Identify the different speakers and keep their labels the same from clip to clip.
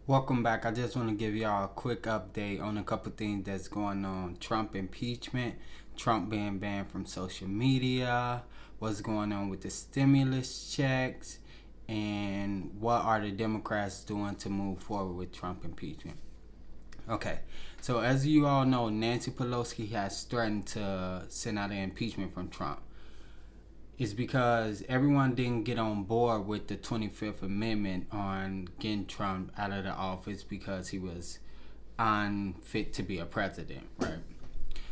Speaker 1: Welcome back. I just want to give y'all a quick update on a couple things that's going on. Trump impeachment, Trump being banned from social media, what's going on with the stimulus checks, and what are the Democrats doing to move forward with Trump impeachment. Okay, so as you all know, Nancy Pelosi has threatened to send out an impeachment from Trump. Is because everyone didn't get on board with the 25th Amendment on getting Trump out of the office because he was unfit to be a president, right?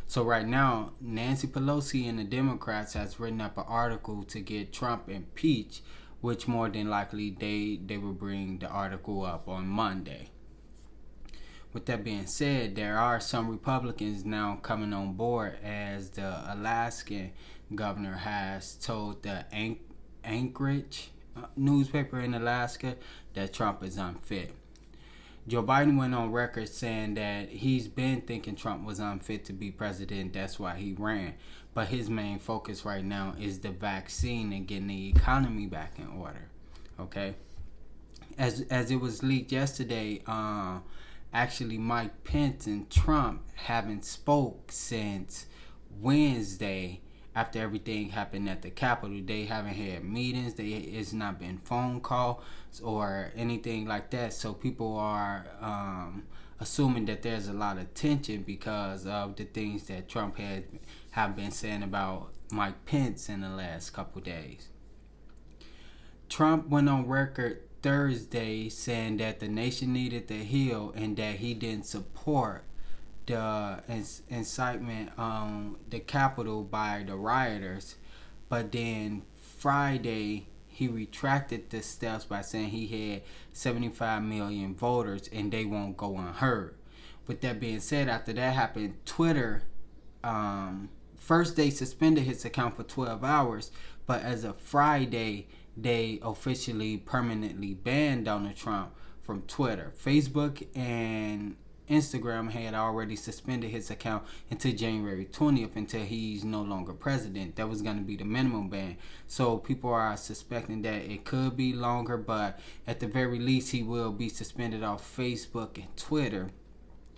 Speaker 1: So right now, Nancy Pelosi and the Democrats has written up an article to get Trump impeached, which more than likely they will bring the article up on Monday. With that being said, there are some Republicans now coming on board, as the Alaskan governor has told the Anchorage newspaper in Alaska that Trump is unfit. Joe Biden went on record saying that he's been thinking Trump was unfit to be president. That's why he ran. But his main focus right now is the vaccine and getting the economy back in order. Okay? As it was leaked yesterday, actually Mike Pence and Trump haven't spoke since Wednesday after everything happened at the Capitol. They haven't had meetings. It's not been phone calls or anything like that. So people are assuming that there's a lot of tension because of the things that Trump have been saying about Mike Pence in the last couple days. Trump went on record Thursday saying that the nation needed to heal and that he didn't support the incitement on the Capitol by the rioters. But then Friday, he retracted the steps by saying he had 75 million voters and they won't go unheard. With that being said, after that happened, Twitter, first they suspended his account for 12 hours, but as of Friday, they officially permanently banned Donald Trump from Twitter. Facebook and Instagram had already suspended his account until January 20th until he's no longer president. That was going to be the minimum ban. So people are suspecting that it could be longer, but at the very least he will be suspended off Facebook and Twitter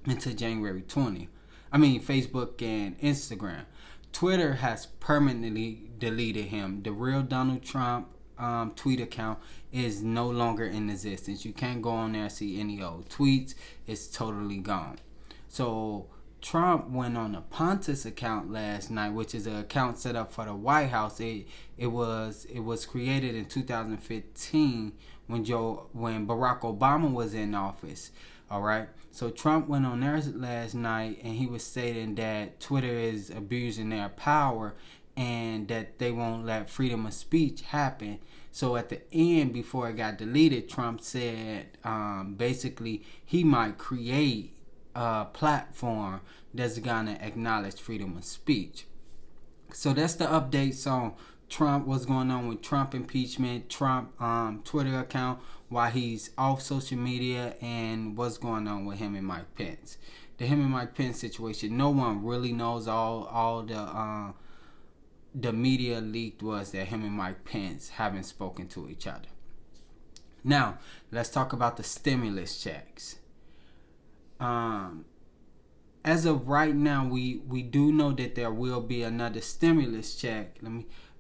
Speaker 1: until January 20th. Facebook and Instagram. Twitter has permanently deleted him. The real Donald Trump tweet account is no longer in existence. You can't go on there and see any old tweets. It's totally gone. So Trump went on a Pontus account last night, which is an account set up for the White House. It was created in 2015 when Barack Obama was in office. All right. So Trump went on there last night and he was stating that Twitter is abusing their power and that they won't let freedom of speech happen. So at the end, before it got deleted, Trump said basically he might create a platform that's gonna acknowledge freedom of speech. So that's the updates on Trump, what's going on with Trump impeachment, Trump Twitter account while he's off social media, and what's going on with him and Mike Pence. The him and Mike Pence situation, no one really knows. All the media leaked was that him and Mike Pence haven't spoken to each other. Now, let's talk about the stimulus checks. As of right now, we do know that there will be another stimulus check.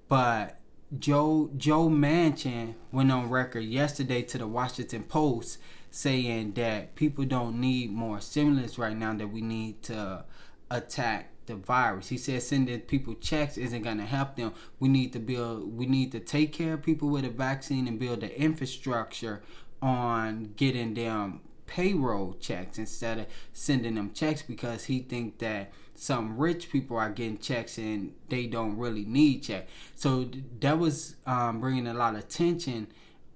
Speaker 1: But Joe Manchin went on record yesterday to the Washington Post saying that people don't need more stimulus right now, that we need to attack the virus. He said sending people checks isn't going to help them. We need to take care of people with a vaccine and build the infrastructure on getting them payroll checks instead of sending them checks, because he think that some rich people are getting checks and they don't really need checks. So that was bringing a lot of tension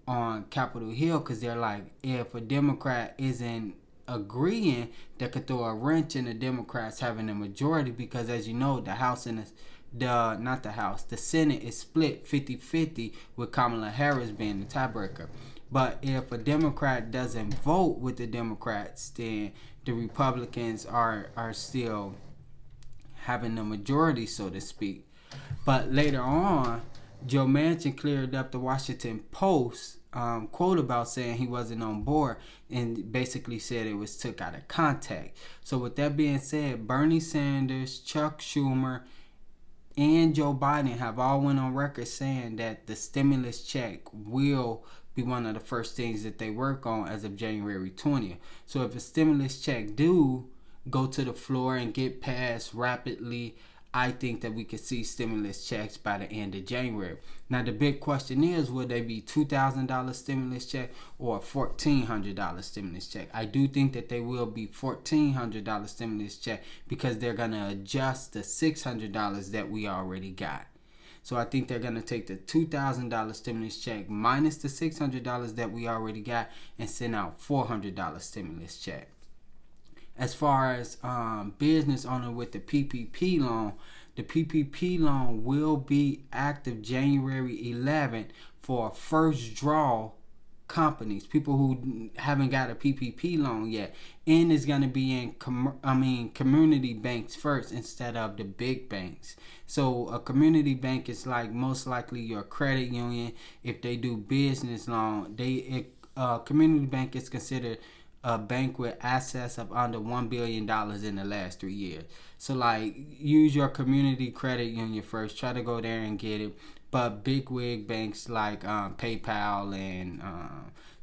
Speaker 1: on Capitol Hill, because they're like, if a Democrat isn't agreeing, that could throw a wrench in the Democrats having a majority, because as you know, the House and the Senate is split 50-50 with Kamala Harris being the tiebreaker. But if a Democrat doesn't vote with the Democrats, then the Republicans are still having the majority, so to speak. But later on, Joe Manchin cleared up the Washington Post quote about saying he wasn't on board, and basically said it was took out of context. So with that being said, Bernie Sanders, Chuck Schumer, and Joe Biden have all went on record saying that the stimulus check will be one of the first things that they work on as of January 20th. So if a stimulus check do go to the floor and get passed rapidly, I think that we could see stimulus checks by the end of January. Now the big question is, will they be $2,000 stimulus check or a $1,400 stimulus check? I do think that they will be $1,400 stimulus check because they're going to adjust the $600 that we already got. So I think they're going to take the $2,000 stimulus check minus the $600 that we already got and send out $400 stimulus check. As far as business owner with the PPP loan, the PPP loan will be active January 11th for first draw companies, people who haven't got a PPP loan yet, and it's going to be in community banks first instead of the big banks. So a community bank is like most likely your credit union. If they do business loan, community bank is considered a bank with assets of under $1 billion in the last 3 years. So like, use your community credit union first. Try to go there and get it. But big wig banks like PayPal and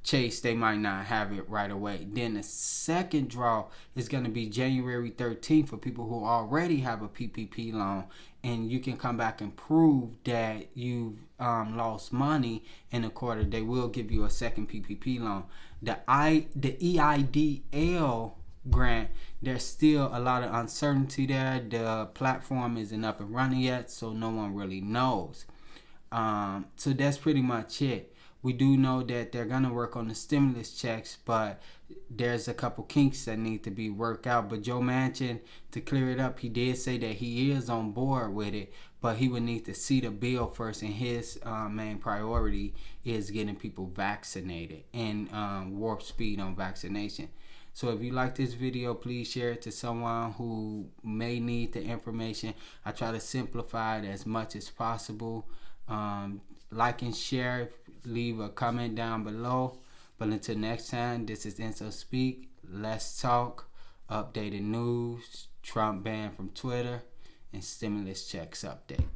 Speaker 1: Chase, they might not have it right away. Then the second draw is going to be January 13th for people who already have a PPP loan, and you can come back and prove that you've lost money in a quarter. They will give you a second PPP loan. The EIDL grant, there's still a lot of uncertainty there. The platform isn't up and running yet, so no one really knows. So that's pretty much it. We do know that they're going to work on the stimulus checks, but there's a couple kinks that need to be worked out. But Joe Manchin, to clear it up, he did say that he is on board with it, but he would need to see the bill first, and his main priority is getting people vaccinated and warp speed on vaccination. So if you like this video, please share it to someone who may need the information. I try to simplify it as much as possible. Like and share, leave a comment down below. But until next time, this is Enzo Speak. Let's talk. Updated news, Trump banned from Twitter, and stimulus checks update.